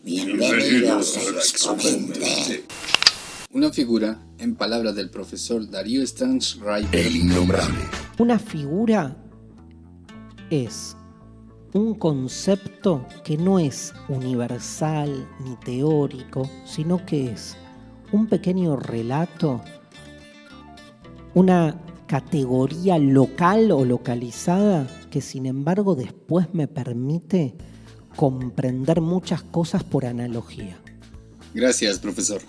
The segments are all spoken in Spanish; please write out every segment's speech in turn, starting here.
Bienvenidos a Exponente. Una figura, en palabras del profesor Darío Stanzreiber, El innombrable. Una figura es un concepto que no es universal ni teórico, sino que es un pequeño relato, una categoría local o localizada que sin embargo después me permite comprender muchas cosas por analogía. Gracias, profesor.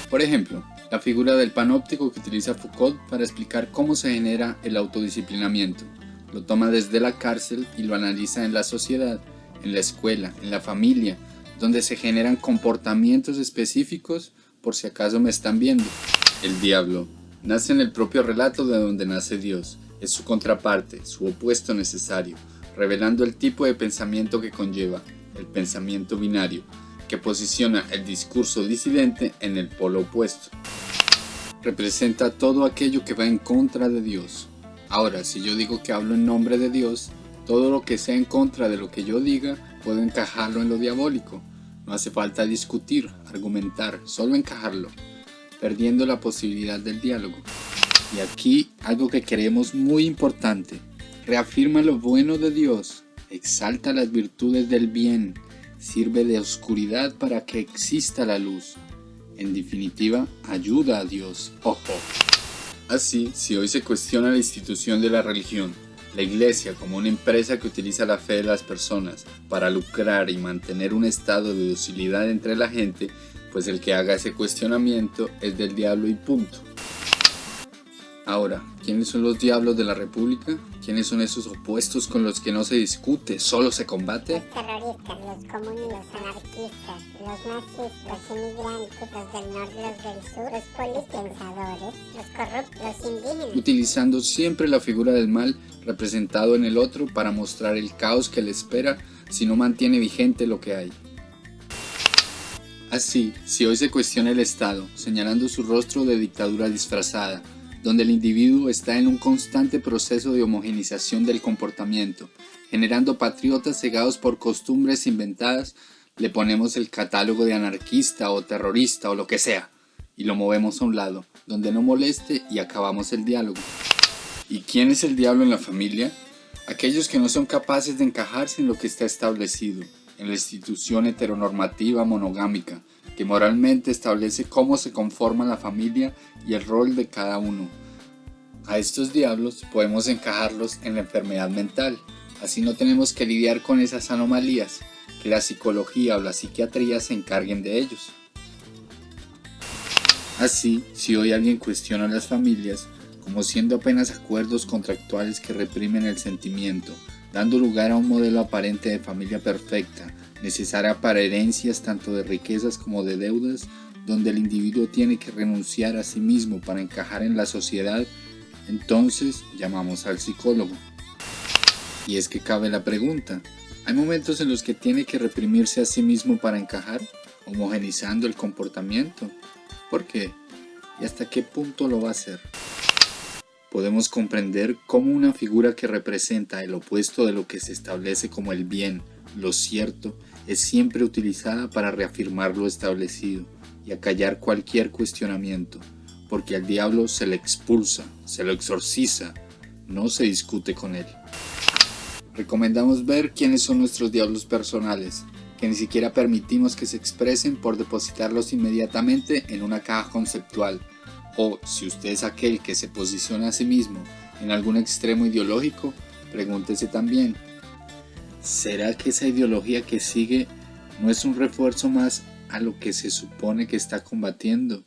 Por ejemplo, la figura del panóptico que utiliza Foucault para explicar cómo se genera el autodisciplinamiento. Lo toma desde la cárcel y lo analiza en la sociedad, en la escuela, en la familia, donde se generan comportamientos específicos por si acaso me están viendo. El diablo nace en el propio relato de donde nace Dios. Es su contraparte, su opuesto necesario, revelando el tipo de pensamiento que conlleva, el pensamiento binario, que posiciona el discurso disidente en el polo opuesto. Representa todo aquello que va en contra de Dios. Ahora, si yo digo que hablo en nombre de Dios, todo lo que sea en contra de lo que yo diga, puedo encajarlo en lo diabólico. No hace falta discutir, argumentar, solo encajarlo, perdiendo la posibilidad del diálogo. Y aquí algo que creemos muy importante: reafirma lo bueno de Dios, exalta las virtudes del bien, sirve de oscuridad para que exista la luz. En definitiva, ayuda a Dios. Ojo. Así, si hoy se cuestiona la institución de la religión, la Iglesia como una empresa que utiliza la fe de las personas para lucrar y mantener un estado de docilidad entre la gente, pues el que haga ese cuestionamiento es del diablo y punto. Ahora, ¿quiénes son los diablos de la República? ¿Quiénes son esos opuestos con los que no se discute, solo se combate? Los terroristas, los comunes, los anarquistas, los nazis, los inmigrantes, los del norte, los del sur, los polipensadores, los corruptos, los indígenas. Utilizando siempre la figura del mal representado en el otro para mostrar el caos que le espera si no mantiene vigente lo que hay. Así, si hoy se cuestiona el Estado, señalando su rostro de dictadura disfrazada, donde el individuo está en un constante proceso de homogenización del comportamiento, generando patriotas cegados por costumbres inventadas, le ponemos el catálogo de anarquista o terrorista o lo que sea, y lo movemos a un lado, donde no moleste y acabamos el diálogo. ¿Y quién es el diablo en la familia? Aquellos que no son capaces de encajarse en lo que está establecido, en la institución heteronormativa monogámica, que moralmente establece cómo se conforma la familia y el rol de cada uno. A estos diablos podemos encajarlos en la enfermedad mental, así no tenemos que lidiar con esas anomalías, que la psicología o la psiquiatría se encarguen de ellos. Así, si hoy alguien cuestiona a las familias, como siendo apenas acuerdos contractuales que reprimen el sentimiento, dando lugar a un modelo aparente de familia perfecta, necesaria para herencias tanto de riquezas como de deudas, donde el individuo tiene que renunciar a sí mismo para encajar en la sociedad, entonces llamamos al psicólogo. Y es que cabe la pregunta: ¿hay momentos en los que tiene que reprimirse a sí mismo para encajar, homogenizando el comportamiento? ¿Por qué? ¿Y hasta qué punto lo va a hacer? Podemos comprender cómo una figura que representa el opuesto de lo que se establece como el bien, lo cierto, es siempre utilizada para reafirmar lo establecido y acallar cualquier cuestionamiento, porque al diablo se le expulsa, se lo exorciza, no se discute con él. Recomendamos ver quiénes son nuestros diablos personales, que ni siquiera permitimos que se expresen por depositarlos inmediatamente en una caja conceptual. O, si usted es aquel que se posiciona a sí mismo en algún extremo ideológico, pregúntese también: ¿será que esa ideología que sigue no es un refuerzo más a lo que se supone que está combatiendo?